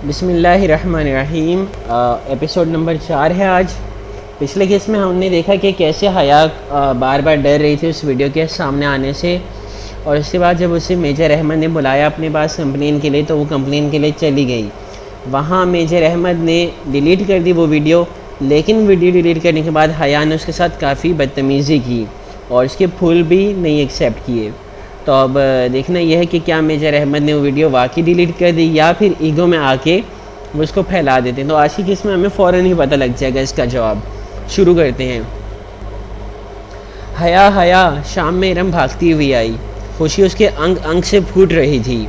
بسم اللہ الرحمن الرحیم۔ ایپیسوڈ نمبر 4 ہے آج۔ پچھلے کیس میں ہم نے دیکھا کہ کیسے حیا بار بار ڈر رہی تھی اس ویڈیو کے سامنے آنے سے، اور اس کے بعد جب اسے میجر احمد نے بلایا اپنے پاس کمپلین کے لیے تو وہ کمپلین کے لیے چلی گئی۔ وہاں میجر احمد نے ڈیلیٹ کر دی وہ ویڈیو، لیکن ویڈیو ڈیلیٹ کرنے کے بعد حیا نے اس کے ساتھ کافی بدتمیزی کی اور اس کے پھول بھی نہیں ایکسیپٹ کیے۔ تو اب دیکھنا یہ ہے کہ کیا میجر احمد نے وہ ویڈیو واقعی ڈیلیٹ کر دی یا پھر ایگو میں آ کے وہ اس کو پھیلا دیتے ہیں۔ تو آج کی کیس میں ہمیں فوراً ہی پتہ لگ جائے گا اس کا جواب۔ شروع کرتے ہیں۔ حیا شام میں ارم بھاگتی ہوئی آئی، خوشی اس کے انگ انگ سے پھوٹ رہی تھی۔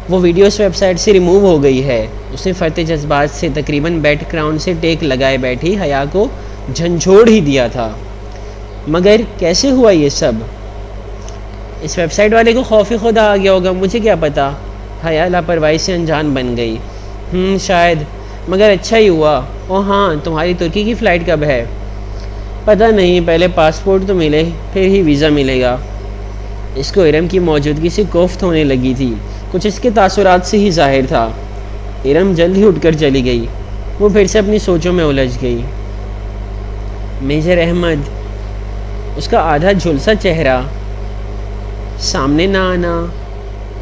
وہ ویڈیو اس ویب سائٹ سے ریموو ہو گئی ہے۔ اس نے فرتے جذبات سے تقریباً بیک گراؤنڈ سے ٹیک لگائے بیٹھی حیا کو جھنجھوڑ ہی دیا تھا۔ مگر کیسے ہوا یہ سب؟ اس ویب سائٹ والے کو خوف خدا آ گیا ہوگا، مجھے کیا پتا۔ حیا لاپرواہی سے انجان بن گئی۔ شاید، مگر اچھا ہی ہوا۔ او ہاں، تمہاری ترکی کی فلائٹ کب ہے؟ پتہ نہیں، پہلے پاسپورٹ تو ملے پھر ہی ویزا ملے گا۔ اس کو ارم کی موجودگی سے کوفت ہونے لگی تھی، کچھ اس کے تاثرات سے ہی ظاہر تھا۔ ارم جلد ہی اٹھ کر چلی گئی۔ وہ پھر سے اپنی سوچوں میں الجھ گئی۔ میجر احمد، اس کا آدھا جھلسا چہرہ، سامنے نہ آنا،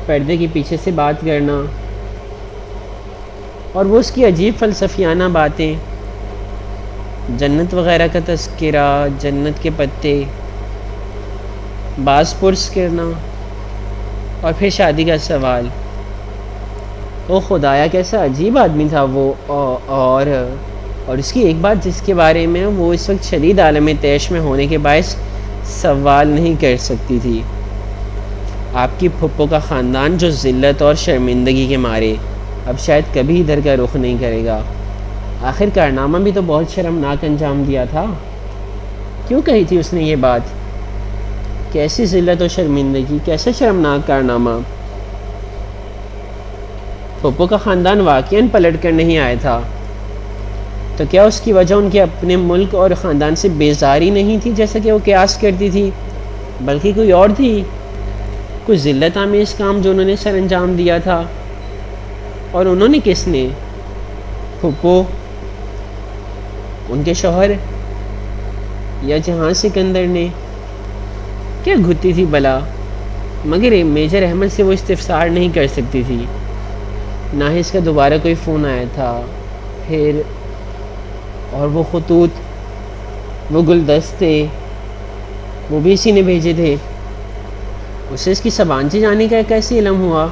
پردے کے پیچھے سے بات کرنا، اور وہ اس کی عجیب فلسفیانہ باتیں، جنت وغیرہ کا تذکرہ، جنت کے پتے، باز پرس کرنا، اور پھر شادی کا سوال۔ او خدایا، کیسا عجیب آدمی تھا وہ۔ اور اس کی ایک بات جس کے بارے میں وہ اس وقت شدید عالم طیش میں ہونے کے باعث سوال نہیں کر سکتی تھی، آپ کی پھپھو کا خاندان جو ذلت اور شرمندگی کے مارے اب شاید کبھی ادھر کا رخ نہیں کرے گا۔ آخر کارنامہ بھی تو بہت شرمناک انجام دیا تھا۔ کیوں کہی تھی اس نے یہ بات؟ کیسی ذلت و شرمندگی، کیسے شرمناک کارنامہ؟ پھپھو کا خاندان واقعاً پلٹ کر نہیں آیا تھا، تو کیا اس کی وجہ ان کے اپنے ملک اور خاندان سے بیزاری نہیں تھی جیسا کہ وہ قیاس کرتی تھی، بلکہ کوئی اور تھی؟ کوئی ذلت آمیز کام جو انہوں نے سر انجام دیا تھا؟ اور انہوں نے کس نے؟ پھپھو، ان کے شوہر، یا جہاں سکندر نے؟ کیا گھتی تھی بلا؟ مگر میجر احمد سے وہ استفسار نہیں کر سکتی تھی، نہ ہی اس کا دوبارہ کوئی فون آیا تھا۔ پھر اور وہ خطوط، وہ گلدستے، وہ بھی اسی نے بھیجے تھے۔ اسے اس کی سبانچی جانے کا کیسے علم ہوا؟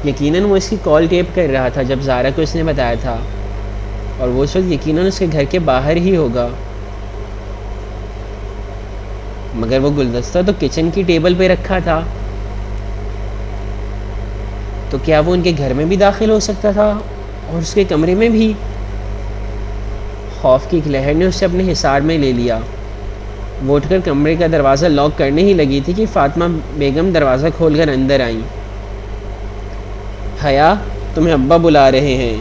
یقیناً وہ اس کی کال ٹیپ کر رہا تھا جب زارا کو اس نے بتایا تھا، اور وہ اس وقت یقیناً اس کے گھر کے باہر ہی ہوگا۔ مگر وہ گلدستہ تو کچن کی ٹیبل پہ رکھا تھا، تو کیا وہ ان کے گھر میں بھی داخل ہو سکتا تھا اور اس کے کمرے میں بھی؟ خوف کی ایک لہر نے اسے اپنے حصار میں لے لیا۔ وہ اٹھ کر کمرے کا دروازہ لاک کرنے ہی لگی تھی کہ فاطمہ بیگم دروازہ کھول کر اندر آئیں۔ حیا، تمہیں ابا بلا رہے ہیں۔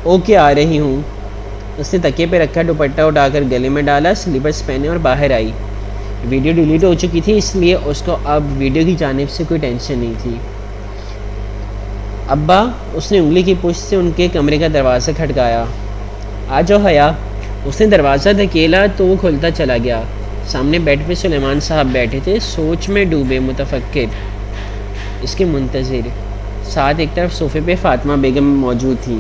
اوکے، آ رہی ہوں۔ اس نے تکیے پہ رکھا دوپٹہ اٹھا کر گلے میں ڈالا، سلیپرز پہنے اور باہر آئی۔ ویڈیو ڈیلیٹ ہو چکی تھی، اس لیے اس کو اب ویڈیو کی جانب سے کوئی ٹینشن نہیں تھی۔ ابا، اس نے انگلی کی پشت سے ان کے کمرے کا دروازہ کھٹکایا۔ آ جاؤ حیا۔ اس نے دروازہ دھکیلا تو وہ کھلتا چلا گیا۔ سامنے بیڈ پہ سلیمان صاحب بیٹھے تھے، سوچ میں ڈوبے، متفکر، اس کے منتظر۔ ساتھ ایک طرف صوفے پہ فاطمہ بیگم موجود تھیں۔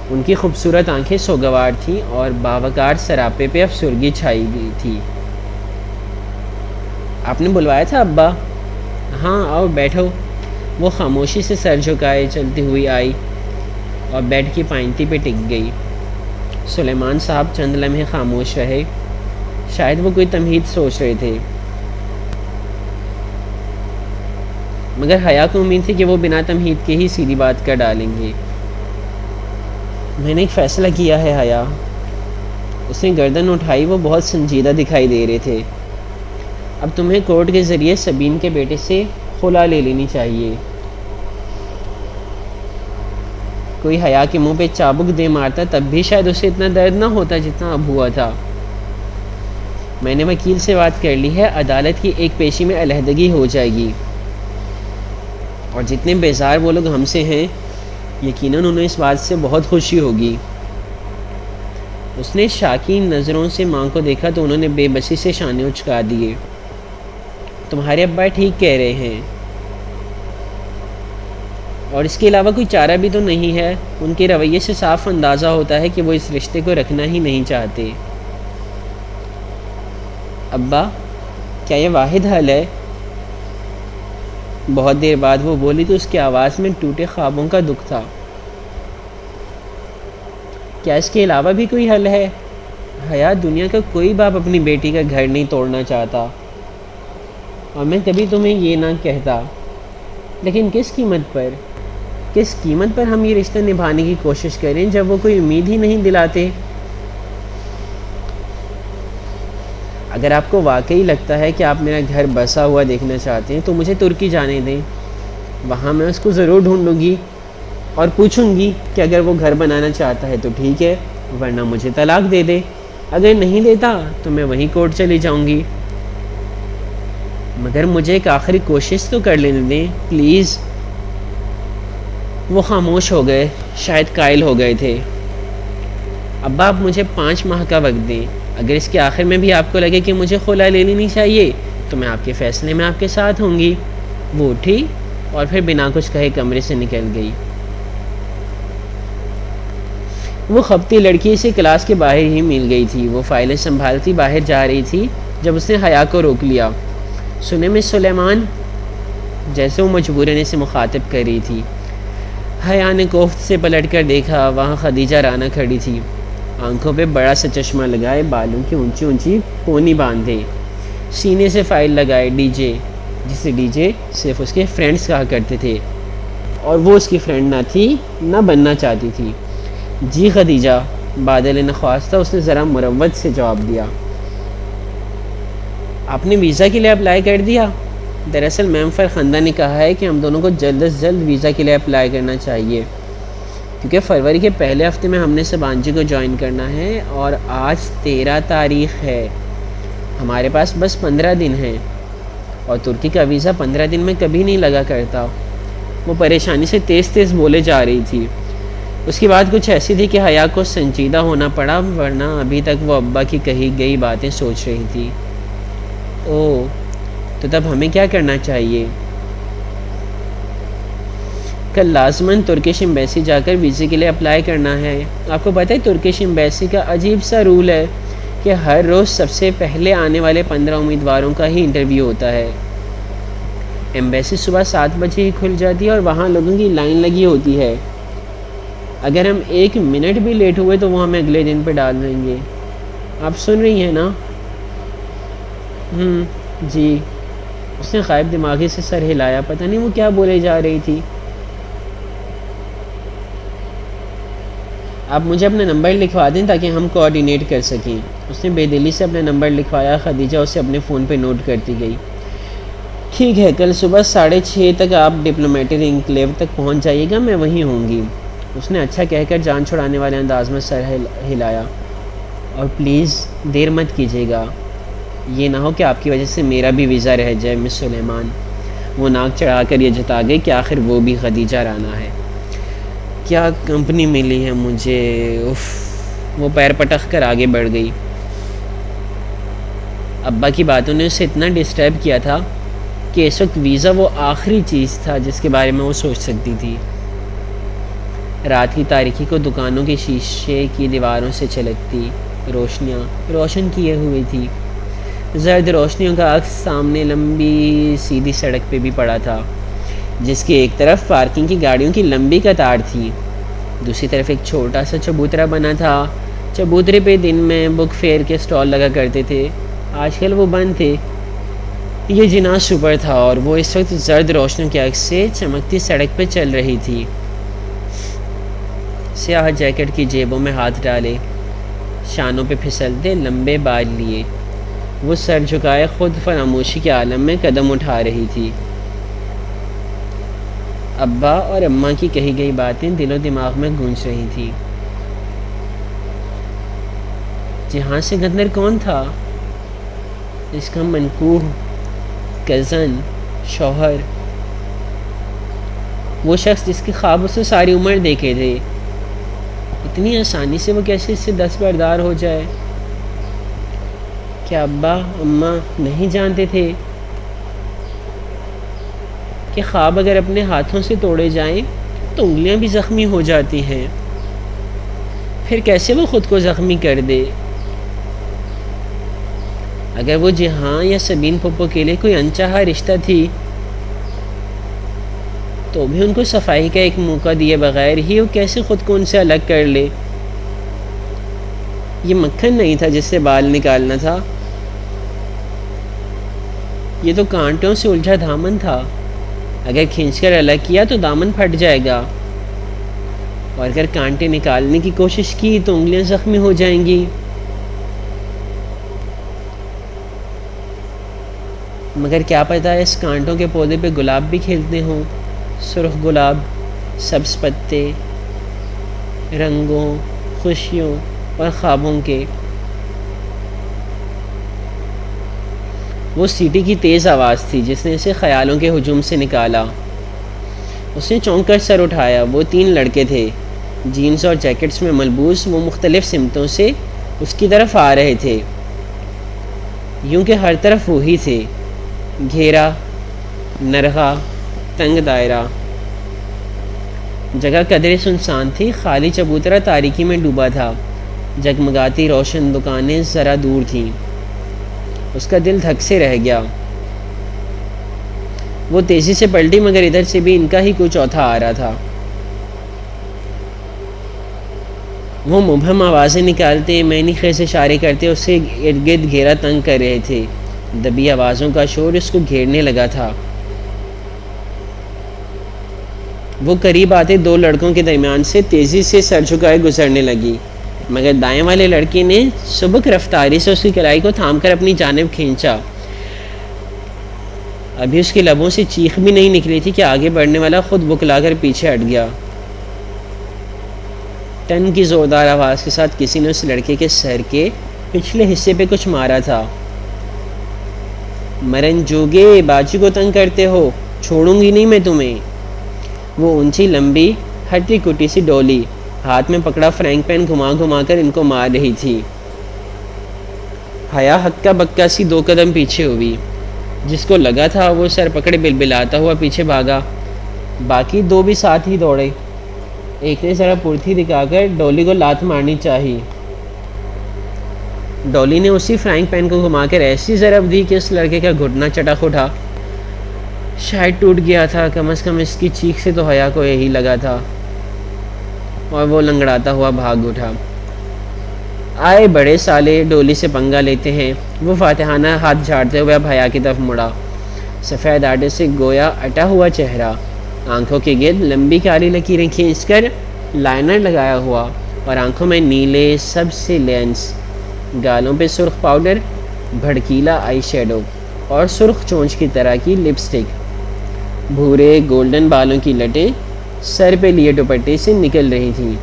ان کی خوبصورت آنکھیں سوگوار تھیں اور باوقار سراپے پہ افسردگی چھائی گئی تھی۔ آپ نے بلوایا تھا ابا؟ ہاں، آؤ بیٹھو۔ وہ خاموشی سے سر جھکائے چلتی ہوئی آئی اور بیڈ کی پائنتی پہ ٹک گئی۔ سلیمان صاحب چند لمحے خاموش رہے، شاید وہ کوئی تمہید سوچ رہے تھے، مگر حیا کو امید تھی کہ وہ بنا تمہید کے ہی سیدھی بات کر ڈالیں گے۔ میں نے ایک فیصلہ کیا ہے حیا۔ اس نے گردن اٹھائی، وہ بہت سنجیدہ دکھائی دے رہے تھے۔ اب تمہیں کورٹ کے ذریعے سبین کے بیٹے سے خلا لے لینی چاہیے۔ کوئی حیا کے منہ پہ چابک دے مارتا تب بھی شاید اسے اتنا درد نہ ہوتا جتنا اب ہوا تھا۔ میں نے وکیل سے بات کر لی ہے، عدالت کی ایک پیشی میں علیحدگی ہو جائے گی، اور جتنے بیزار وہ لوگ ہم سے ہیں یقیناً انہیں اس بات سے بہت خوشی ہوگی۔ اس نے شاکین نظروں سے ماں کو دیکھا تو انہوں نے بے بسی سے شانے اچکا دیے۔ تمہارے ابا ٹھیک کہہ رہے ہیں، اور اس کے علاوہ کوئی چارہ بھی تو نہیں ہے۔ ان کے رویے سے صاف اندازہ ہوتا ہے کہ وہ اس رشتے کو رکھنا ہی نہیں چاہتے۔ ابا، کیا یہ واحد حل ہے؟ بہت دیر بعد وہ بولی تو اس کی آواز میں ٹوٹے خوابوں کا دکھ تھا۔ کیا اس کے علاوہ بھی کوئی حل ہے؟ حیات، دنیا کا کوئی باپ اپنی بیٹی کا گھر نہیں توڑنا چاہتا، اور میں کبھی تمہیں یہ نہ کہتا، لیکن کس قیمت پر؟ کس قیمت پر ہم یہ رشتہ نبھانے کی کوشش کریں جب وہ کوئی امید ہی نہیں دلاتے؟ اگر آپ کو واقعی لگتا ہے کہ آپ میرا گھر بسا ہوا دیکھنا چاہتے ہیں تو مجھے ترکی جانے دیں، وہاں میں اس کو ضرور ڈھونڈوں گی اور پوچھوں گی کہ اگر وہ گھر بنانا چاہتا ہے تو ٹھیک ہے، ورنہ مجھے طلاق دے دے۔ اگر نہیں دیتا تو میں وہیں کورٹ چلی جاؤں گی، مگر مجھے ایک آخری کوشش تو کر لینے دیں پلیز۔ وہ خاموش ہو گئے، شاید قائل ہو گئے تھے۔ ابا، آپ مجھے 5 ماہ کا وقت دیں، اگر اس کے آخر میں بھی آپ کو لگے کہ مجھے خلا لے لینی چاہیے تو میں آپ کے فیصلے میں آپ کے ساتھ ہوں گی۔ وہ اٹھی اور پھر بنا کچھ کہے کمرے سے نکل گئی۔ وہ خپتی لڑکی سے کلاس کے باہر ہی مل گئی تھی۔ وہ فائلیں سنبھالتی باہر جا رہی تھی جب اس نے حیا کو روک لیا۔ سنے مس سلیمان، جیسے وہ مجبوراً اسے مخاطب کر رہی تھی۔ حیا نے کوفت سے پلٹ کر دیکھا، وہاں خدیجہ رانا کھڑی تھی، آنکھوں پہ بڑا سا چشمہ لگائے، بالوں کی اونچی اونچی پونی باندھے، سینے سے فائل لگائے، ڈی جے، جسے ڈی جے صرف اس کے فرینڈز کہا کرتے تھے، اور وہ اس کی فرینڈ نہ تھی نہ بننا چاہتی تھی۔ جی خدیجہ، بادل نخواستہ اس نے ذرا مروت سے جواب دیا۔ آپ نے ویزا کے لیے اپلائی کر دیا؟ دراصل میم فرخندہ نے کہا ہے کہ ہم دونوں کو جلد از جلد ویزا کے لیے اپلائی کرنا چاہیے، کیونکہ فروری کے پہلے ہفتے میں ہم نے سبانجی کو جوائن کرنا ہے، اور آج 13 تاریخ ہے۔ ہمارے پاس بس 15 دن ہیں، اور ترکی کا ویزا 15 دن میں کبھی نہیں لگا کرتا۔ وہ پریشانی سے تیز تیز بولے جا رہی تھی۔ اس کی بات کچھ ایسی تھی کہ حیا کو سنجیدہ ہونا پڑا، ورنہ ابھی تک وہ ابا کی کہی گئی باتیں سوچ رہی تھی۔ اوہ، تو تب ہمیں کیا کرنا چاہیے؟ کل لازماً ترکش ایمبیسی جا کر ویزے کے لیے اپلائی کرنا ہے۔ آپ کو پتہ ہے ترکش ایمبیسی کا عجیب سا رول ہے کہ ہر روز سب سے پہلے آنے والے 15 امیدواروں کا ہی انٹرویو ہوتا ہے۔ ایمبیسی صبح 7 بجے ہی کھل جاتی ہے اور وہاں لوگوں کی لائن لگی ہوتی ہے۔ اگر ہم 1 منٹ بھی لیٹ ہوئے تو وہ ہمیں اگلے دن پہ ڈال دیں گے۔ آپ سن رہی ہیں نا؟ جی۔ اس نے غائب دماغی سے سر ہلایا، پتہ نہیں وہ کیا بولے جا رہی تھی۔ آپ مجھے اپنا نمبر لکھوا دیں تاکہ ہم کوآرڈینیٹ کر سکیں۔ اس نے بے دلی سے اپنا نمبر لکھوایا۔ خدیجہ اسے اپنے فون پہ نوٹ کرتی گئی۔ ٹھیک ہے، کل صبح 6:30 تک آپ ڈپلومیٹک انکلیو تک پہنچ جائیے گا، میں وہیں ہوں گی۔ اس نے اچھا کہہ کر جان چھڑانے والے انداز میں سر ہلایا۔ اور پلیز دیر مت کیجیے گا، یہ نہ ہو کہ آپ کی وجہ سے میرا بھی ویزا رہ جائے مس سلیمان۔ وہ ناک چڑھا کر یہ جتا گئی کہ آخر وہ بھی خدیجہ رانا ہے۔ کیا کمپنی ملی ہے مجھے، اف۔ وہ پیر پٹخ کر آگے بڑھ گئی۔ ابا کی باتوں نے اسے اتنا ڈسٹرب کیا تھا کہ اس وقت ویزا وہ آخری چیز تھا جس کے بارے میں وہ سوچ سکتی تھی۔ رات کی تاریکی کو دکانوں کے شیشے کی دیواروں سے چھلکتی روشنیاں روشن کیے ہوئی تھی۔ زرد روشنیوں کا عکس سامنے لمبی سیدھی سڑک پہ بھی پڑا تھا، جس کی ایک طرف پارکنگ کی گاڑیوں کی لمبی قطار تھی، دوسری طرف ایک چھوٹا سا چبوترا بنا تھا۔ چبوترے پہ دن میں بک فیئر کے سٹال لگا کرتے تھے، آج کل وہ بند تھے۔ یہ جناح سپر تھا اور وہ اس وقت زرد روشنیوں کے عکس سے چمکتی سڑک پہ چل رہی تھی۔ سیاہ جیکٹ کی جیبوں میں ہاتھ ڈالے، شانوں پہ پھسلتے لمبے بال لیے، وہ سر جھکائے خود فراموشی کے عالم میں قدم اٹھا رہی تھی۔ ابا اور اماں کی کہی گئی باتیں دل و دماغ میں گونج رہی تھی۔ جہاں سے گندر کون تھا؟ اس کا منکوہ، کزن، شوہر۔ وہ شخص جس کے خواب اسے ساری عمر دیکھے تھے، اتنی آسانی سے وہ کیسے اس سے دستبردار ہو جائے؟ کیا ابا اماں نہیں جانتے تھے کہ خواب اگر اپنے ہاتھوں سے توڑے جائیں تو انگلیاں بھی زخمی ہو جاتی ہیں؟ پھر کیسے وہ خود کو زخمی کر دے؟ اگر وہ جہاں یا سبین پھپھو کے لیے کوئی انچاہا رشتہ تھی تو بھی ان کو صفائی کا ایک موقع دیے بغیر ہی وہ کیسے خود کو ان سے الگ کر لے؟ یہ مکھن نہیں تھا جس سے بال نکالنا تھا، یہ تو کانٹوں سے الجھا دامن تھا۔ اگر کھینچ کر الگ کیا تو دامن پھٹ جائے گا، اور اگر کانٹے نکالنے کی کوشش کی تو انگلیاں زخمی ہو جائیں گی۔ مگر کیا پتہ اس کانٹوں کے پودے پہ گلاب بھی کھلتے ہوں، سرخ گلاب، سبز پتے، رنگوں، خوشیوں اور خوابوں کے۔ وہ سیٹی کی تیز آواز تھی جس نے اسے خیالوں کے ہجوم سے نکالا۔ اس نے چونک کر سر اٹھایا۔ وہ 3 لڑکے تھے، جینز اور جیکٹس میں ملبوس۔ وہ مختلف سمتوں سے اس کی طرف آ رہے تھے، یوں کہ ہر طرف وہی تھے، گھیرا، نرغہ، تنگ دائرہ۔ جگہ قدرے سنسان تھی، خالی چبوترا تاریکی میں ڈوبا تھا، جگمگاتی روشن دکانیں ذرا دور تھیں۔ اس کا دل دھک سے رہ گیا۔ وہ تیزی سے پلٹی، مگر ادھر سے بھی ان کا ہی کوئی چوتھا آ رہا تھا۔ وہ مبہم آوازیں نکالتے، معنی خیز اشارے کرتے اس سے ارد گرد گھیرا تنگ کر رہے تھے۔ دبی آوازوں کا شور اس کو گھیرنے لگا تھا۔ وہ قریب آتے 2 لڑکوں کے درمیان سے تیزی سے سر جھکائے گزرنے لگی، مگر دائیں والے لڑکے نے سبک رفتاری سے اس کی کلائی کو تھام کر اپنی جانب کھینچا۔ ابھی اس کے لبوں سے چیخ بھی نہیں نکلی تھی کہ آگے بڑھنے والا خود بکلا کر پیچھے ہٹ گیا۔ ٹن کی زوردار آواز کے ساتھ کسی نے اس لڑکے کے سر کے پچھلے حصے پہ کچھ مارا تھا۔ مرن جوگے، باجی کو تنگ کرتے ہو، چھوڑوں گی نہیں میں تمہیں۔ وہ اونچی لمبی ہٹی کٹی سی ڈولی ہاتھ میں پکڑا فرینک پین گھما گھما کر ان کو مار رہی تھی۔ حیا ہکا بکا سی 2 قدم پیچھے ہوئی۔ جس کو لگا تھا وہ سر پکڑے بلبلاتا ہوا پیچھے بھاگا۔ باقی 2 بھی ساتھ ہی دوڑے۔ ایک نے ذرا پھرتی دکھا کر ڈولی کو لات مارنی چاہی۔ ڈولی نے اسی فرینک پین کو گھما کر ایسی ضرب دی کہ اس لڑکے کا گھٹنا چٹک اٹھا، شاید ٹوٹ گیا تھا۔ کم از کم اس کی چیخ سے تو حیا کو یہی لگا تھا، اور وہ لنگڑاتا ہوا بھاگ اٹھا۔ آئے بڑے سالے، ڈولی سے پنگا لیتے ہیں۔ وہ فاتحانہ ہاتھ جھاڑتے ہوئے اب حیا کی طرف مڑا۔ سفید آٹے سے گویا اٹا ہوا چہرہ، آنکھوں کے گرد لمبی کالی لکیریں کھینچ کر لائنر لگایا ہوا، اور آنکھوں میں نیلے سب سے لینس، گالوں پہ سرخ پاؤڈر، بھڑکیلا آئی شیڈو اور سرخ چونچ کی طرح کی لپسٹک۔ بھورے گولڈن بالوں کی لٹیں سر پہ لیے دوپٹے سے نکل رہی تھیں،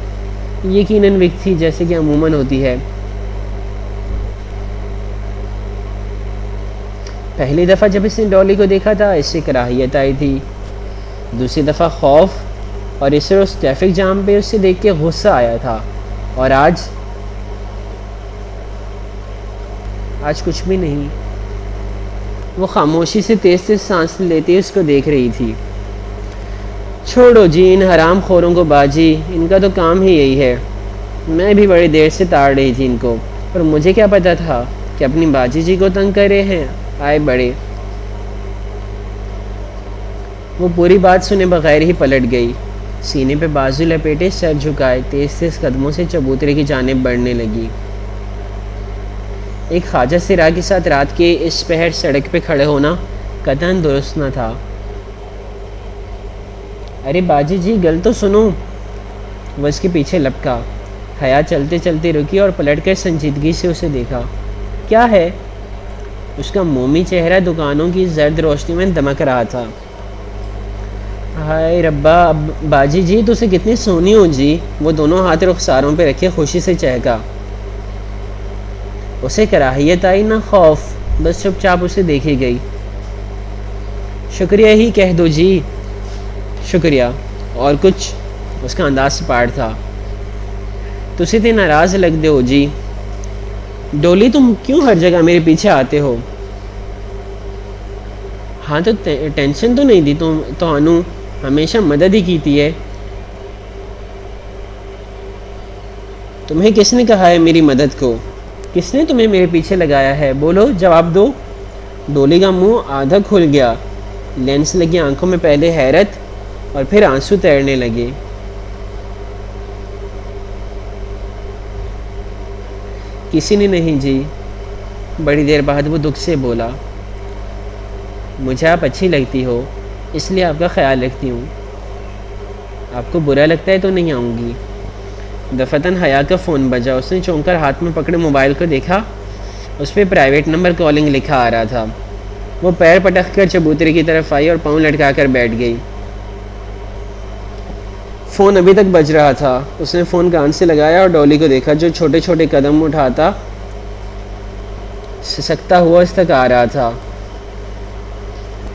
یقیناً وگ تھی جیسے کہ عموماً ہوتی ہے۔ پہلی دفعہ جب اس نے ڈولی کو دیکھا تھا اس سے کراہیت آئی تھی، دوسری دفعہ خوف، اور اسے اس ٹریفک جام پہ اسے دیکھ کے غصہ آیا تھا، اور آج کچھ بھی نہیں۔ وہ خاموشی سے تیز تیز سانس لیتے اس کو دیکھ رہی تھی۔ چھوڑو جی ان حرام خوروں کو باجی، ان کا تو کام ہی یہی ہے۔ میں بھی بڑی دیر سے تاڑ رہی تھی ان کو، پر مجھے کیا پتا تھا کہ اپنی باجی جی کو تنگ کر رہے ہیں۔ آئے بڑے۔ وہ پوری بات سنے بغیر ہی پلٹ گئی، سینے پہ بازو لپیٹے سر جھکائے تیز تیز قدموں سے چبوترے کی جانب بڑھنے لگی۔ ایک خواجہ سرا کے ساتھ رات کے اس پہر سڑک پہ کھڑے ہونا قطعاً درست نہ تھا۔ ارے باجی جی گل تو سنو۔ وہ اس کے پیچھے لپکا۔ حیا چلتے چلتے رکی اور پلٹ کر سنجیدگی سے اسے دیکھا۔ کیا ہے؟ اس کا مومی چہرہ دکانوں کی زرد روشنی میں دمک رہا تھا۔ ہائے ربا باجی جی تو اسے کتنی سونی ہو جی۔ وہ دونوں ہاتھ رخساروں پہ رکھے خوشی سے چہکا۔ اسے کراہیت آئی نہ خوف، بس چپ چاپ اسے دیکھی گئی۔ شکریہ ہی کہہ دو جی۔ شکریہ، اور کچھ اس کا انداز سپاٹ تھا. تسی تے ناراض لگ دے ہو جی. ڈولی تم کیوں ہر جگہ میرے پیچھے آتے ہو؟ ہاں تو ٹینشن تو نہیں دی تو انو ہمیشہ مدد ہی کیتی ہے. تمہیں کس نے کہا ہے میری مدد کو؟ کس نے تمہیں میرے پیچھے لگایا ہے؟ بولو، جواب دو. ڈولی کا منہ آدھا کھل گیا. لینس لگی آنکھوں میں پہلے حیرت اور پھر آنسو تیرنے لگے. کسی نے نہیں جی. بڑی دیر بعد وہ دکھ سے بولا. مجھے آپ اچھی لگتی ہو، اس لیے آپ کا خیال رکھتی ہوں. آپ کو برا لگتا ہے تو نہیں آؤں گی. دفتن حیا کا فون بجا. اس نے چونک کر ہاتھ میں پکڑے موبائل کو دیکھا. اس پہ پرائیویٹ نمبر کالنگ لکھا آ رہا تھا. وہ پیر پٹک کر چبوترے کی طرف آئی اور پاؤں لٹکا کر بیٹھ گئی. فون ابھی تک بج رہا تھا. اس نے فون کان سے لگایا اور ڈولی کو دیکھا جو چھوٹے چھوٹے قدم اٹھاتا سسکتا ہوا اس تک آ رہا تھا.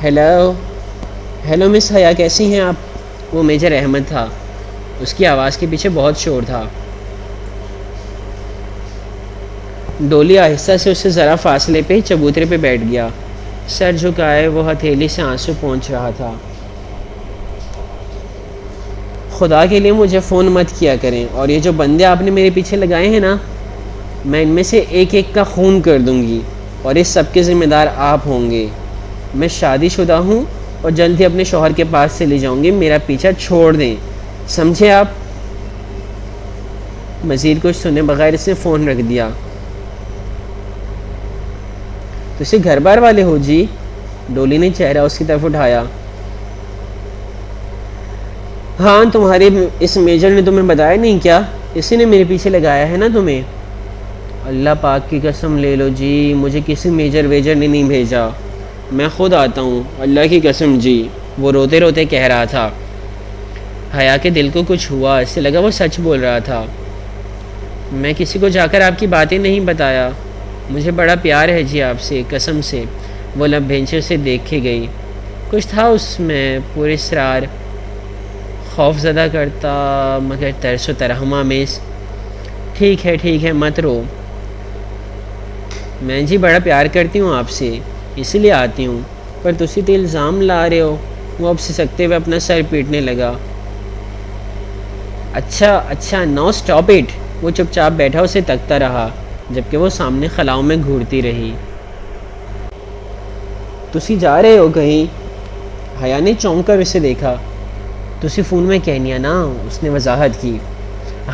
ہیلو مس حیا، کیسی ہیں آپ؟ وہ میجر احمد تھا. اس کی آواز کے پیچھے بہت شور تھا. ڈولی آہستہ سے اس سے ذرا فاصلے پہ چبوترے پہ بیٹھ گیا. سر جھکائے وہ ہتھیلی سے آنسو پہنچ رہا تھا. خدا کے لیے مجھے فون مت کیا کریں، اور یہ جو بندے آپ نے میرے پیچھے لگائے ہیں نا، میں ان میں سے ایک ایک کا خون کر دوں گی اور اس سب کے ذمہ دار آپ ہوں گے. میں شادی شدہ ہوں اور جلد ہی اپنے شوہر کے پاس سے لے جاؤں گی. میرا پیچھا چھوڑ دیں، سمجھے آپ؟ مزید کچھ سنے بغیر اس نے فون رکھ دیا. تو اسے گھر بار والے ہو جی؟ ڈولی نے چہرہ اس کی طرف اٹھایا. ہاں، تمہارے اس میجر نے تمہیں بتایا نہیں کیا؟ اسی نے میرے پیچھے لگایا ہے نا تمہیں. اللہ پاک کی قسم لے لو جی، مجھے کسی میجر ویجر نے نہیں بھیجا. میں خود آتا ہوں، اللہ کی قسم جی. وہ روتے روتے کہہ رہا تھا. حیا کے دل کو کچھ ہوا. اس سے لگا وہ سچ بول رہا تھا. میں کسی کو جا کر آپ کی باتیں نہیں بتایا. مجھے بڑا پیار ہے جی آپ سے، قسم سے. وہ لب بھینچے سے دیکھے گئی. کچھ تھا اس میں پورے اسرار، خوف زدہ کرتا مگر ترس و ترحم آمیز. ٹھیک ہے مت رو. میں جی بڑا پیار کرتی ہوں آپ سے، اسی لیے آتی ہوں. پر تسی تو الزام لا رہے ہو. وہ اب سسکتے ہوئے اپنا سر پیٹنے لگا. اچھا نو اسٹاپ اٹ. وہ چپ چاپ بیٹھا اسے تکتا رہا جبکہ وہ سامنے خلاؤں میں گھورتی رہی. تسی جا رہے ہو کہیں؟ حیا نے چونک کر اسے دیکھا. تسی فون میں کہنی ہے نا، اس نے وضاحت کی.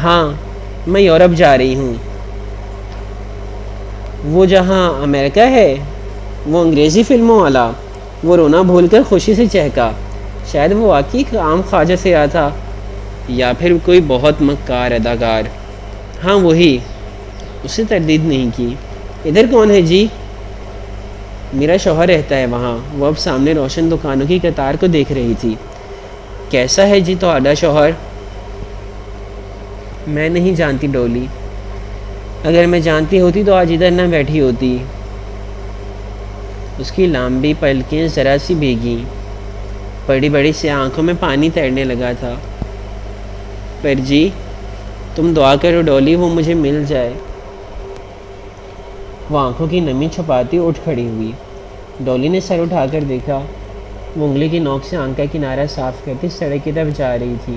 ہاں، میں یورپ جا رہی ہوں. وہ جہاں امریکہ ہے؟ وہ انگریزی فلموں والا؟ وہ رونا بھول کر خوشی سے چہکا. شاید وہ واقعی عام خواجہ سے آیا تھا یا پھر کوئی بہت مکار اداکار. ہاں وہی. اسے تردید نہیں کی. ادھر کون ہے جی؟ میرا شوہر رہتا ہے وہاں. وہ اب سامنے روشن دکانوں کی قطار کو دیکھ رہی تھی. کیسا ہے جی تہاڈا شوہر؟ میں نہیں جانتی ڈولی. اگر میں جانتی ہوتی تو آج ادھر نہ بیٹھی ہوتی. اس کی لمبی پلکیں ذرا سی بھیگیں. بڑی بڑی سی آنکھوں میں پانی تیرنے لگا تھا. پر جی تم دعا کرو ڈولی وہ مجھے مل جائے. وہ آنکھوں کی نمی چھپاتی اٹھ کھڑی ہوئی. ڈولی نے سر اٹھا کر دیکھا. وہ انگلی کی نوک سے آنکھ کا کنارہ صاف کرتی سڑک کی طرف جا رہی تھی.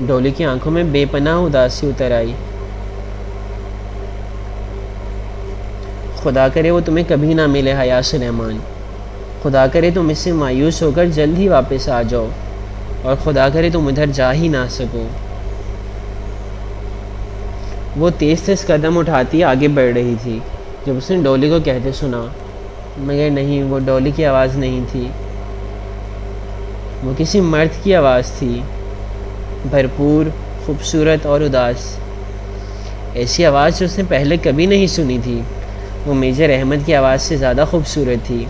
ڈولی کی آنکھوں میں بے پناہ اداسی اتر آئی. خدا کرے وہ تمہیں کبھی نہ ملے حیا سلیمان. خدا کرے تم اس سے مایوس ہو کر جلد ہی واپس آ جاؤ، اور خدا کرے تم ادھر جا ہی نہ سکو. وہ تیز قدم اٹھاتی آگے بڑھ رہی تھی جب اس نے ڈولی کو کہتے سنا. مگر نہیں، وہ ڈولی کی آواز نہیں تھی. وہ کسی مرد کی آواز تھی، بھرپور، خوبصورت اور اداس. ایسی آواز جو اس نے پہلے کبھی نہیں سنی تھی. وہ میجر احمد کی آواز سے زیادہ خوبصورت تھی،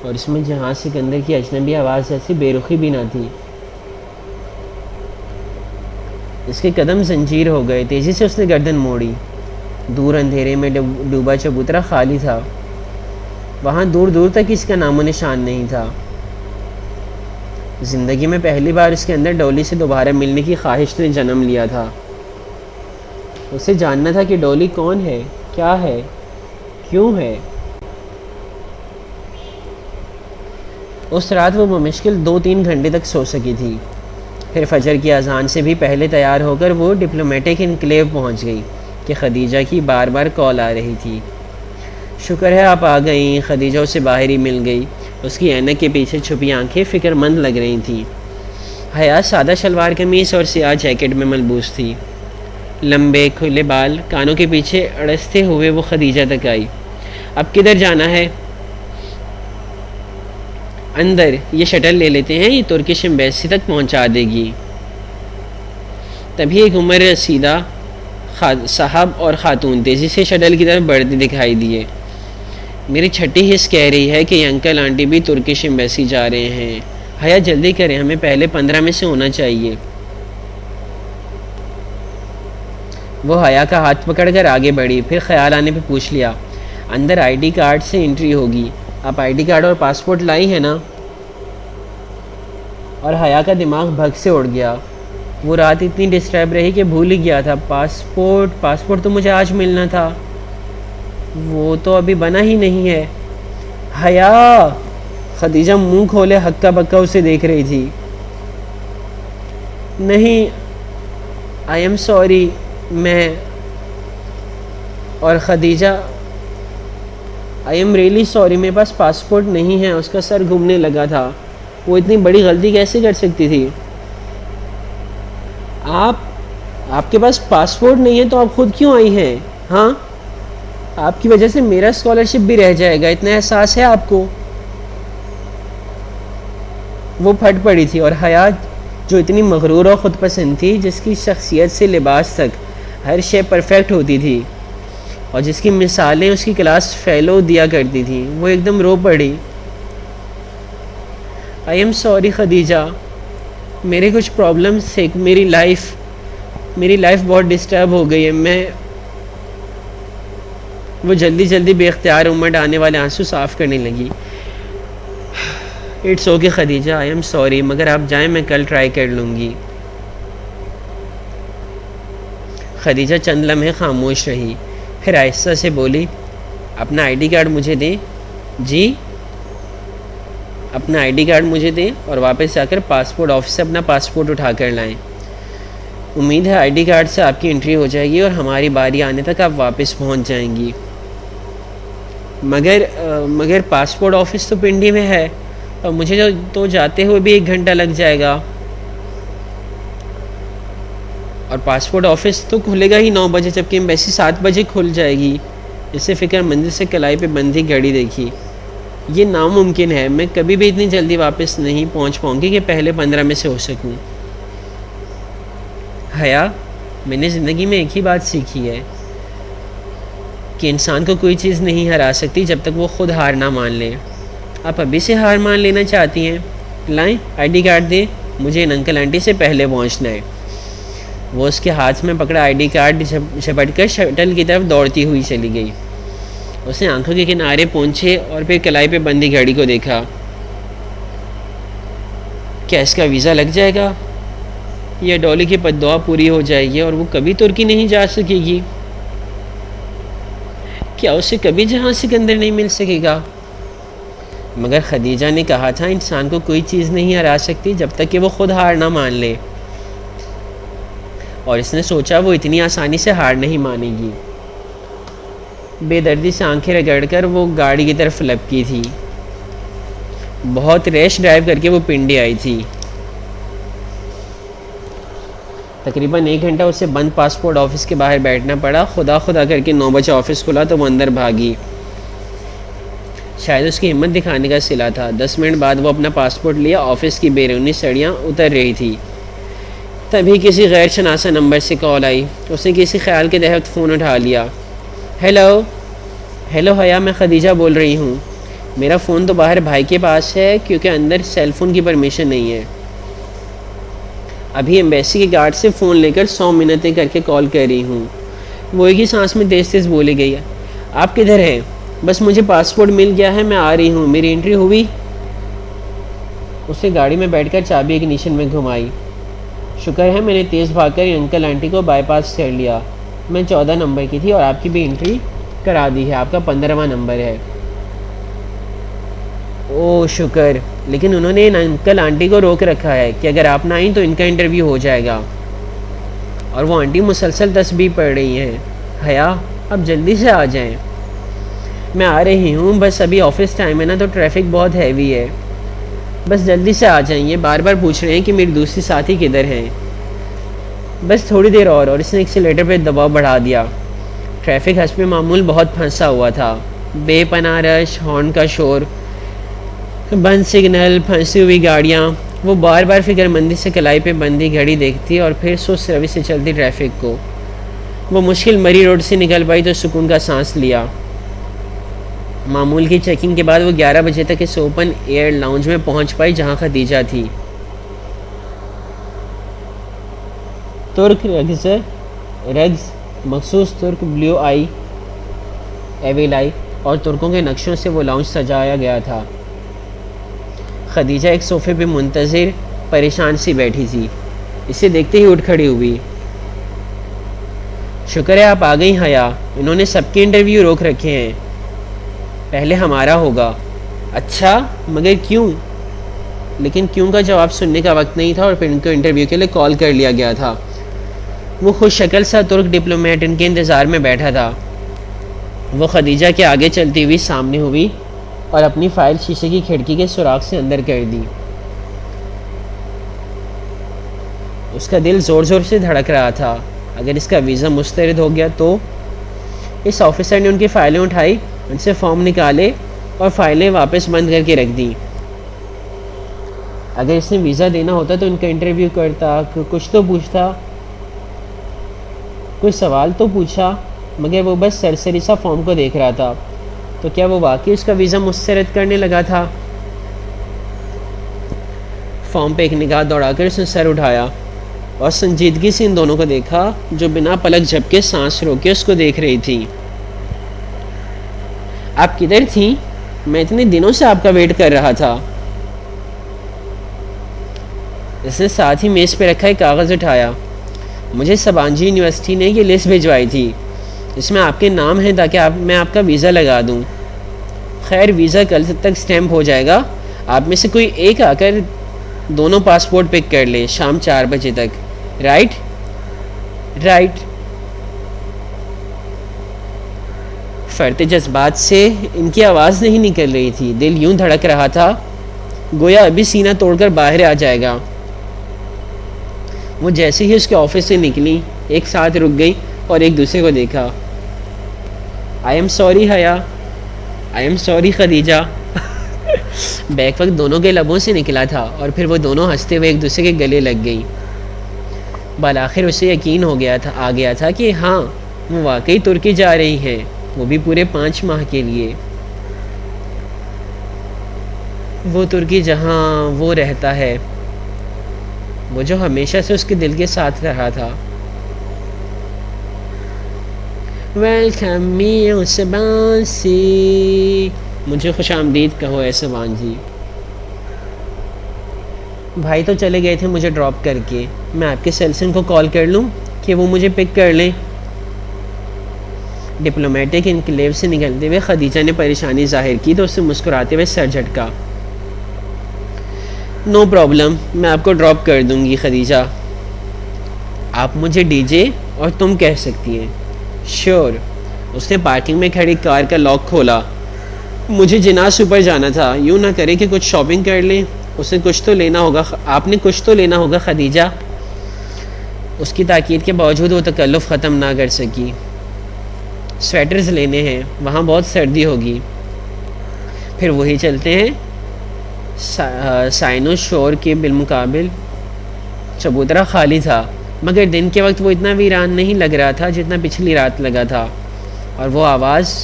اور اس میں جہاں سکندر کی اجنبی آواز ایسی بے رخی بھی نہ تھی. اس کے قدم زنجیر ہو گئے. تیزی سے اس نے گردن موڑی. دور اندھیرے میں ڈوبا چبوترا خالی تھا. وہاں دور دور تک اس کا نام و نشان نہیں تھا. زندگی میں پہلی بار اس کے اندر ڈولی سے دوبارہ ملنے کی خواہش نے جنم لیا تھا۔ اسے جاننا تھا کہ ڈولی کون ہے، کیا ہے، کیوں ہے۔ اس رات وہ بمشکل 2-3 گھنٹے تک سو سکی تھی۔ پھر فجر کی اذان سے بھی پہلے تیار ہو کر وہ ڈپلومیٹک انکلیو پہنچ گئی کہ خدیجہ کی بار بار کال آ رہی تھی۔ شکر ہے آپ آ گئیں، خدیجہ اسے باہر ہی مل گئی۔ اس کی اینک کے پیچھے چھپی آنکھیں فکر مند لگ رہی تھیں۔ حیا سادہ شلوار قمیص اور سیاہ جیکٹ میں ملبوس تھی۔ لمبے کھلے بال کانوں کے پیچھے اڑستے ہوئے وہ خدیجہ تک آئی۔ اب کدھر جانا ہے؟ اندر، یہ شٹل لے لیتے ہیں، یہ ترکش ایمبیسی تک پہنچا دے گی۔ تبھی ایک عمر رسیدہ صاحب اور خاتون تیزی سے شٹل کی طرف بڑھتے دکھائی دیے۔ میری چھٹی حص کہہ رہی ہے کہ یہ انکل آنٹی بھی ترکش ایمبیسی جا رہے ہیں۔ حیا جلدی کریں، ہمیں پہلے 15 میں سے ہونا چاہیے۔ وہ حیا کا ہاتھ پکڑ کر آگے بڑھی، پھر خیال آنے پہ پوچھ لیا، اندر آئی ڈی کارڈ سے انٹری ہوگی، آپ آئی ڈی کارڈ اور پاسپورٹ لائی ہے نا؟ اور حیا کا دماغ بھگ سے اڑ گیا۔ وہ رات اتنی ڈسٹرب رہی کہ بھول ہی گیا تھا۔ پاسپورٹ تو مجھے آج ملنا تھا، وہ تو ابھی بنا ہی نہیں ہے۔ حیا! خدیجہ منہ کھولے ہکا بکا اسے دیکھ رہی تھی۔ نہیں، آئی ایم سوری، میں اور Khadija I am really sorry, میرے پاس پاسپورٹ نہیں ہے۔ اس کا سر گھومنے لگا تھا۔ وہ اتنی بڑی غلطی کیسے کر سکتی تھی؟ آپ کے پاس پاسپورٹ نہیں ہے تو آپ خود کیوں آئی ہیں؟ ہاں، آپ کی وجہ سے میرا اسکالرشپ بھی رہ جائے گا، اتنا احساس ہے آپ کو؟ وہ پھٹ پڑی تھی، اور حیا جو اتنی مغرور اور خود پسند تھی، جس کی شخصیت سے لباس تک ہر شے پرفیکٹ ہوتی تھی اور جس کی مثالیں اس کی کلاس فیلو دیا کرتی تھی، وہ ایک دم رو پڑی۔ آئی ایم سوری خدیجہ، میرے کچھ پرابلمس سے میری لائف بہت ڈسٹرب ہو گئی ہے۔ وہ جلدی بے اختیار امٹ آنے والے آنسو صاف کرنے لگی۔ It's okay Khadija, I am sorry, مگر آپ جائیں، میں کل ٹرائی کر لوں گی۔ خدیجہ چند لمحے خاموش رہی، پھر آہستہ سے بولی، اپنا آئی ڈی کارڈ مجھے دیں۔ جی؟ اپنا آئی ڈی کارڈ مجھے دیں اور واپس جا کر پاسپورٹ آفس سے اپنا پاسپورٹ اٹھا کر لائیں۔ امید ہے آئی ڈی کارڈ سے آپ کی انٹری ہو جائے گی اور ہماری باری آنے تک آپ واپس پہنچ جائیں گی۔ مگر پاسپورٹ آفس تو پنڈی میں ہے اور مجھے تو جاتے ہوئے بھی 1 گھنٹہ لگ جائے گا، اور پاسپورٹ آفس تو کھلے گا ہی 9 بجے، جبکہ ایمبیسی 7 بجے کھل جائے گی۔ اس سے فکر مندی سے کلائی پہ بندھی گھڑی دیکھی۔ یہ ناممکن ہے، میں کبھی بھی اتنی جلدی واپس نہیں پہنچ پاؤں گی کہ پہلے 15 میں سے ہو سکوں۔ حیا، میں نے زندگی میں ایک ہی بات سیکھی ہے کہ انسان کو کوئی چیز نہیں ہرا سکتی جب تک وہ خود ہار نہ مان لے۔ آپ ابھی سے ہار مان لینا چاہتی ہیں؟ لائیں، آئی ڈی کارڈ دیں، مجھے ان انکل آنٹی سے پہلے پہنچنا ہے۔ وہ اس کے ہاتھ میں پکڑا آئی ڈی کارڈ جھپٹ کر شٹل کی طرف دوڑتی ہوئی چلی گئی۔ اس نے آنکھوں کے کنارے پہنچے اور پھر کلائی پہ بندھی گھڑی کو دیکھا۔ کیا اس کا ویزا لگ جائے گا؟ یہ ڈولی کی بددعا پوری ہو جائے گی اور وہ کبھی ترکی نہیں جا سکے گی؟ کیا اسے کبھی جہاں سکندر نہیں مل سکے گا؟ مگر خدیجہ نے کہا تھا انسان کو کوئی چیز نہیں ہرا سکتی جب تک کہ وہ خود ہار نہ مان لے، اور اس نے سوچا وہ اتنی آسانی سے ہار نہیں مانے گی۔ بے دردی سے آنکھیں رگڑ کر وہ گاڑی کی طرف لپکی تھی۔ بہت ریش ڈرائیو کر کے وہ پنڈی آئی تھی۔ تقریباً 1 گھنٹہ اسے بند پاسپورٹ آفس کے باہر بیٹھنا پڑا۔ خدا کر کے 9 بجے آفس کھلا تو وہ اندر بھاگی۔ شاید اس کی ہمت دکھانے کا صلہ تھا۔ 10 منٹ بعد وہ اپنا پاسپورٹ لیا، آفس کی بیرونی سڑیاں اتر رہی تھی۔ تبھی کسی غیر شناسا نمبر سے کال آئی۔ اس نے کسی خیال کے تحت فون اٹھا لیا۔ ہیلو حیا، میں خدیجہ بول رہی ہوں۔ میرا فون تو باہر بھائی کے پاس ہے کیونکہ اندر سیل فون کی پرمیشن نہیں ہے۔ ابھی ایمبیسی کے گارڈ سے فون لے کر 100 منتیں کر کے کال کر رہی ہوں۔ وہ ایک ہی سانس میں تیز بولی گئی، آپ کدھر ہیں؟ بس مجھے پاسپورٹ مل گیا ہے، میں آ رہی ہوں، میری انٹری ہوئی؟ اس نے گاڑی میں بیٹھ کر چابی اگنیشن میں گھمائی. شکر ہے میں نے تیز بھاگ کر انکل آنٹی کو بائی پاس کر لیا. میں 14 نمبر کی تھی اور آپ کی بھی انٹری کرا دی ہے. آپ کا 15واں نمبر ہے. او شکر. لیکن انہوں نے انکل آنٹی کو روک رکھا ہے کہ اگر آپ نہ آئیں تو ان کا انٹرویو ہو جائے گا. اور وہ آنٹی مسلسل تسبیح پڑھ رہی ہیں. حیا اب جلدی سے آ جائیں. میں آ رہی ہوں، بس ابھی آفس ٹائم ہے نا تو ٹریفک بہت ہیوی ہے. بس جلدی سے آ جائیں. یہ بار بار پوچھ رہے ہیں کہ میری دوسری ساتھی کدھر ہیں. بس تھوڑی دیر اور اس نے ایکسیلیٹر پہ دباؤ بڑھا دیا. ٹریفک حسب معمول بہت پھنسا ہوا تھا. بے پناہ رش، ہارن کا شور، بند سگنل، پھنسی ہوئی گاڑیاں. وہ بار بار فکر مندی سے کلائی پہ بندی گھڑی دیکھتی اور پھر سست روی سے چلتی ٹریفک کو. وہ مشکل مری روڈ سے نکل پائی تو سکون کا سانس لیا. معمول کی چیکنگ کے بعد وہ 11 بجے تک اس اوپن ایئر لاؤنج میں پہنچ پائی جہاں خدیجہ تھی. ترک رگز مخصوص ترک بلیو آئی ایویل آئی اور ترکوں کے نقشوں سے وہ لاؤنج سجایا گیا تھا. خدیجہ ایک صوفے پہ منتظر پریشان سی بیٹھی تھی. اسے دیکھتے ہی اٹھ کھڑی ہوئی. شکر ہے آپ آ گئی حیا. انہوں نے سب کے انٹرویو روک رکھے ہیں. پہلے ہمارا ہوگا. اچھا مگر کیوں؟ لیکن کیوں کا جواب سننے کا وقت نہیں تھا اور پھر ان کو انٹرویو کے لیے کال کر لیا گیا تھا. وہ خوش شکل سا ترک ڈپلومیٹ ان کے انتظار میں بیٹھا تھا. وہ خدیجہ کے آگے چلتی ہوئی سامنے ہوئی اور اپنی فائل شیشے کی کھڑکی کے سوراخ سے اندر کر دی. اس کا دل زور زور سے دھڑک رہا تھا. اگر اس کا ویزا مسترد ہو گیا تو؟ اس آفیسر نے ان کی فائلیں اٹھائی، ان سے فارم نکالے اور فائلیں واپس بند کر کے رکھ دیں. اگر اس نے ویزا دینا ہوتا تو ان کا انٹرویو کرتا، کچھ تو پوچھتا، کوئی سوال تو پوچھا. مگر وہ بس سرسری سا فارم کو دیکھ رہا تھا. تو کیا وہ واقعی اس کا ویزا مسترد کرنے لگا تھا؟ فارم پہ ایک نگاہ دوڑا کر اس نے سر اٹھایا اور سنجیدگی سے ان دونوں کو دیکھا جو بنا پلک جھپکے سانس روکے اس کو دیکھ رہی تھی. آپ کدھر تھیں؟ میں اتنے دنوں سے آپ کا ویٹ کر رہا تھا. اس نے ساتھ ہی میز پہ رکھا ایک کاغذ اٹھایا. مجھے سبانجی یونیورسٹی نے یہ لسٹ بھیجوائی تھی. اس میں آپ کے نام ہیں تاکہ میں آپ کا ویزا لگا دوں. خیر ویزا کل تک سٹیمپ ہو جائے گا. آپ میں سے کوئی ایک آ کر دونوں پاسپورٹ پک کر لے شام 4 بجے تک. رائٹ. فرتے جذبات سے ان کی آواز نہیں نکل رہی تھی. دل یوں دھڑک رہا تھا گویا ابھی سینہ توڑ کر باہر آ جائے گا. وہ جیسے ہی اس کے آفس سے نکلی ایک ساتھ رک گئی اور ایک دوسرے کو دیکھا. آئی ایم سوری حیا. آئی ایم سوری خدیجہ. بیک وقت دونوں کے لبوں سے نکلا تھا اور پھر وہ دونوں ہنستے ہوئے ایک دوسرے کے گلے لگ گئی. بالآخر اسے یقین آ گیا تھا کہ ہاں وہ واقعی ترکی جا رہی ہے، وہ بھی پورے 5 ماہ کے لیے. وہ ترکی جہاں وہ رہتا ہے، وہ جو ہمیشہ سے اس کے دل کے ساتھ رہا تھا. ویلکم می سبانسی. مجھے خوش آمدید کہو اے سبانجی. بھائی تو چلے گئے تھے مجھے ڈراپ کر کے. میں آپ کے سیلسن کو کال کر لوں کہ وہ مجھے پک کر لیں. ڈپلومیٹک انکلیو سے نکلتے ہوئے خدیجہ نے پریشانی ظاہر کی تو اس سے مسکراتے ہوئے سر جھٹکا. نو پرابلم، میں آپ کو ڈراپ کر دوں گی خدیجہ. آپ مجھے ڈی جے اور تم کہہ سکتی ہیں. شیور. اس نے پارکنگ میں کھڑی کار کا لاک کھولا. مجھے جناح اوپر جانا تھا. یوں نہ کرے کہ کچھ شاپنگ کر لیں. اسے کچھ تو لینا ہوگا. آپ نے کچھ تو لینا ہوگا خدیجہ. اس کی تاکید کے باوجود وہ تکلف ختم نہ کر سکی. سویٹرز لینے ہیں، وہاں بہت سردی ہوگی. پھر وہی چلتے ہیں. سائنو شور کے بالمقابل چبوترا خالی تھا، مگر دن کے وقت وہ اتنا ویران نہیں لگ رہا تھا جتنا پچھلی رات لگا تھا. اور وہ آواز.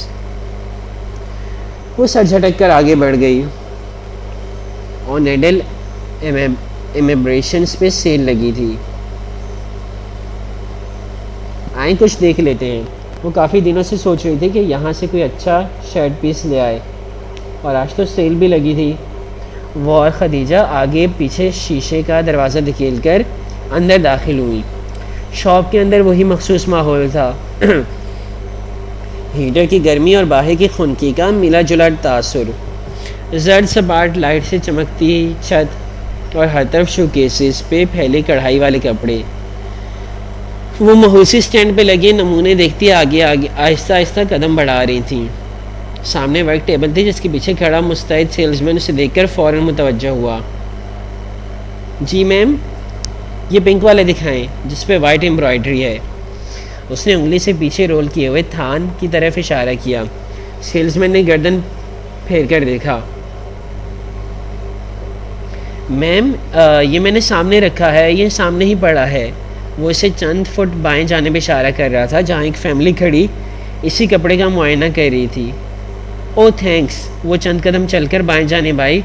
وہ سر جھٹک کر آگے بڑھ گئی. آن ایڈل امیبریشنز پہ سیل لگی تھی. آئیں کچھ دیکھ لیتے ہیں. وہ کافی دنوں سے سوچ رہی تھی کہ یہاں سے کوئی اچھا شرٹ پیس لے آئے، اور آج تو سیل بھی لگی تھی. وہ اور خدیجہ آگے پیچھے شیشے کا دروازہ دھکیل کر اندر داخل ہوئی۔ شاپ کے اندر وہی مخصوص ماحول تھا، ہیٹر کی گرمی اور باہر کی خنکی کا ملا جلا تاثر، زرد سپاٹ لائٹ سے چمکتی چھت اور ہر طرف شو کیسز پہ پھیلے کڑھائی والے کپڑے۔ وہ مہوسی سٹینڈ پہ لگے نمونے دیکھتی آگے آہستہ آہستہ قدم بڑھا رہی تھیں۔ سامنے ورک ٹیبل تھی جس کے پیچھے کھڑا مستعد سیلز مین اسے دیکھ کر فوراً متوجہ ہوا۔ جی میم، یہ پنک والا دکھائیں جس پہ وائٹ امبرائڈری ہے۔ اس نے انگلی سے پیچھے رول کیے ہوئے تھان کی طرف اشارہ کیا۔ سیلز مین نے گردن پھیر کر دیکھا۔ میم، یہ میں نے سامنے رکھا ہے، یہ سامنے ہی پڑا ہے۔ وہ اسے چند فٹ بائیں جانب اشارہ کر رہا تھا جہاں ایک فیملی کھڑی اسی کپڑے کا معائنہ کر رہی تھی۔ او تھینکس۔ وہ چند قدم چل کر بائیں جانب آئی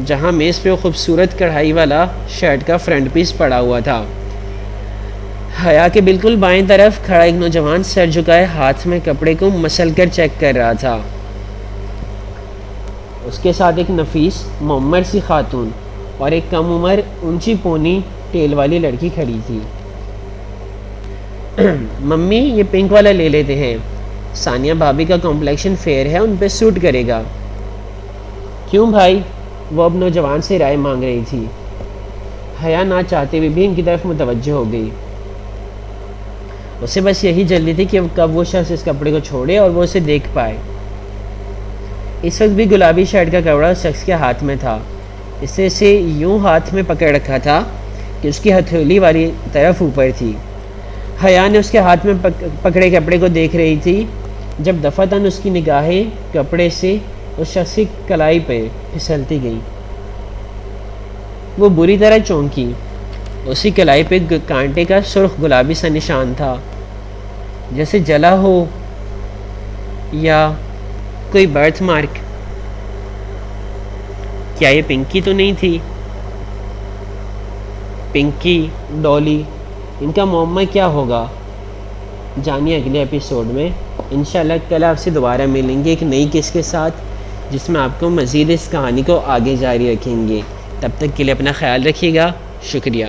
جہاں میز پہ وہ خوبصورت کڑھائی والا شرٹ کا فرنٹ پیس پڑا ہوا تھا۔ حیا کے بالکل بائیں طرف کھڑا ایک نوجوان سر جھکائے ہاتھ میں کپڑے کو مسل کر چیک کر رہا تھا۔ اس کے ساتھ ایک نفیس معمر سی خاتون اور ایک کم عمر اونچی پونی ٹیل والی لڑکی کھڑی تھی۔ ممی، یہ پنک والا لے لیتے ہیں، ثانیہ بھابی کا کمپلیکشن فیئر ہے، ان پہ سوٹ کرے گا۔ کیوں بھائی؟ وہ اب نوجوان سے رائے مانگ رہی تھی۔ حیا نہ چاہتے ہوئے بھی ان کی طرف متوجہ ہو گئی۔ اسے بس یہی جلدی تھی کہ کب وہ شخص اس کپڑے کو چھوڑے اور وہ اسے دیکھ پائے۔ اس وقت بھی گلابی شرٹ کا کپڑا اس شخص کے ہاتھ میں تھا۔ اس نے اسے یوں ہاتھ میں پکڑ رکھا تھا کہ اس کی ہتھیلی والی طرف اوپر تھی۔ حیا نے اس کے ہاتھ میں پکڑے کپڑے کو دیکھ رہی تھی جب دفعتاً اس کی نگاہیں کپڑے سے اس شخص کی کلائی پہ پھسلتی گئی۔ وہ بری طرح چونکی۔ اسی کلائی پہ کانٹے کا سرخ گلابی سا نشان تھا، جیسے جلا ہو یا کوئی برتھ مارک۔ کیا یہ پنکی تو نہیں تھی؟ پنکی، ڈولی، ان کا معمہ کیا ہوگا؟ جانیے اگلے ایپیسوڈ میں۔ انشاءاللہ کل آپ سے دوبارہ ملیں گے ایک نئی کس کے ساتھ، جس میں آپ کو مزید اس کہانی کو آگے جاری رکھیں گے۔ تب تک کے لیے اپنا خیال رکھیے گا۔ شکریہ۔